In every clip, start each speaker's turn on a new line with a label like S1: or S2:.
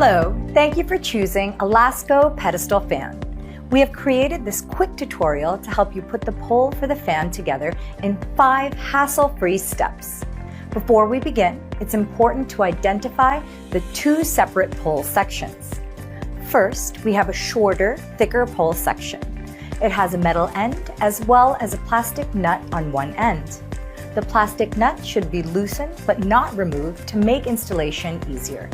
S1: Hello, thank you for choosing a Lasko Pedestal fan. We have created this quick tutorial to help you put the pole for the fan together in 5 hassle-free steps. Before we begin, it's important to identify the 2 separate pole sections. First, we have a shorter, thicker pole section. It has a metal end as well as a plastic nut on one end. The plastic nut should be loosened but not removed to make installation easier.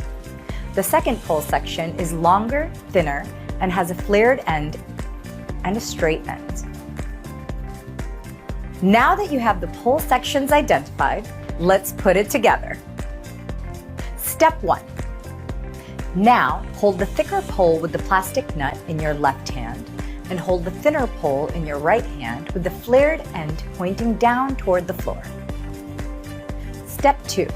S1: The second pole section is longer, thinner, and has a flared end and a straight end. Now that you have the pole sections identified, let's put it together. Step 1. Now, hold the thicker pole with the plastic nut in your left hand and hold the thinner pole in your right hand with the flared end pointing down toward the floor. Step 2.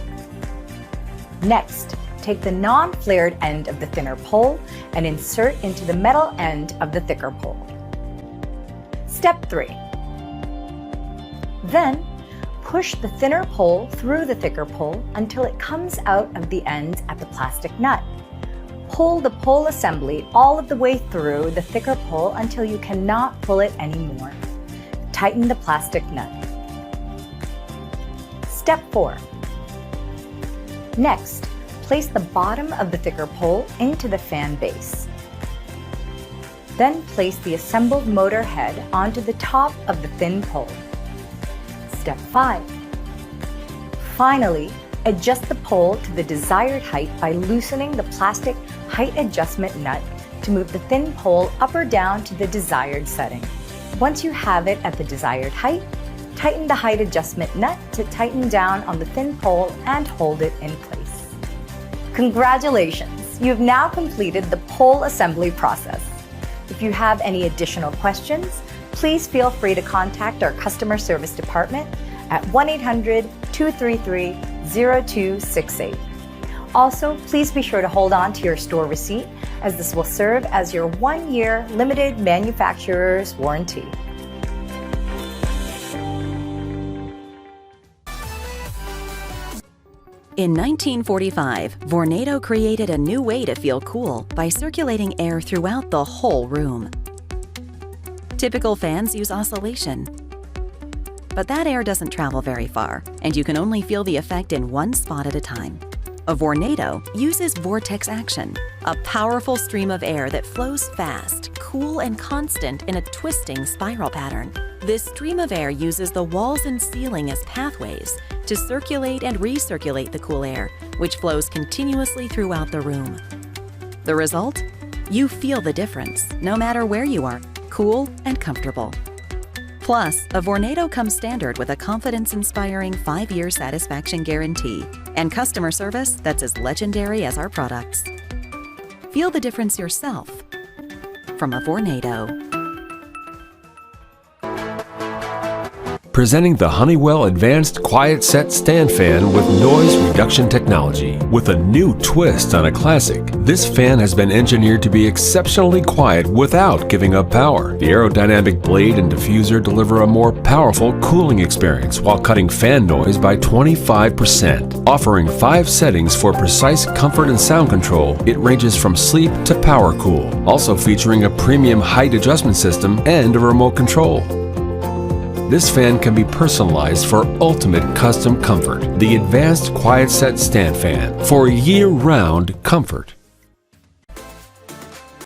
S1: Next, take the non-flared end of the thinner pole and insert into the metal end of the thicker pole. Step 3. Then, push the thinner pole through the thicker pole until it comes out of the end at the plastic nut. Pull the pole assembly all of the way through the thicker pole until you cannot pull it anymore. Tighten the plastic nut. Step 4. Next, place the bottom of the thicker pole into the fan base. Then place the assembled motor head onto the top of the thin pole. Step 5. Finally, adjust the pole to the desired height by loosening the plastic height adjustment nut to move the thin pole up or down to the desired setting. Once you have it at the desired height, tighten the height adjustment nut to tighten down on the thin pole and hold it in place. Congratulations! You've now completed the pole assembly process. If you have any additional questions, please feel free to contact our customer service department at 1-800-233-0268. Also, please be sure to hold on to your store receipt, as this will serve as your 1-year limited manufacturer's warranty.
S2: In 1945, Vornado created a new way to feel cool by circulating air throughout the whole room. Typical fans use oscillation, but that air doesn't travel very far, and you can only feel the effect in one spot at a time. A Vornado uses vortex action, a powerful stream of air that flows fast, cool, and constant in a twisting spiral pattern. This stream of air uses the walls and ceiling as pathways to circulate and recirculate the cool air, which flows continuously throughout the room. The result? You feel the difference, no matter where you are, cool and comfortable. Plus, a Vornado comes standard with a confidence-inspiring 5-year satisfaction guarantee and customer service that's as legendary as our products. Feel the difference yourself from a Vornado.
S3: Presenting the Honeywell Advanced Quiet Set Stand Fan with noise reduction technology. With a new twist on a classic, this fan has been engineered to be exceptionally quiet without giving up power. The aerodynamic blade and diffuser deliver a more powerful cooling experience while cutting fan noise by 25%. Offering 5 settings for precise comfort and sound control, it ranges from sleep to power cool. Also featuring a premium height adjustment system and a remote control. This fan can be personalized for ultimate custom comfort. The Advanced Quiet Set Stand Fan for year-round comfort.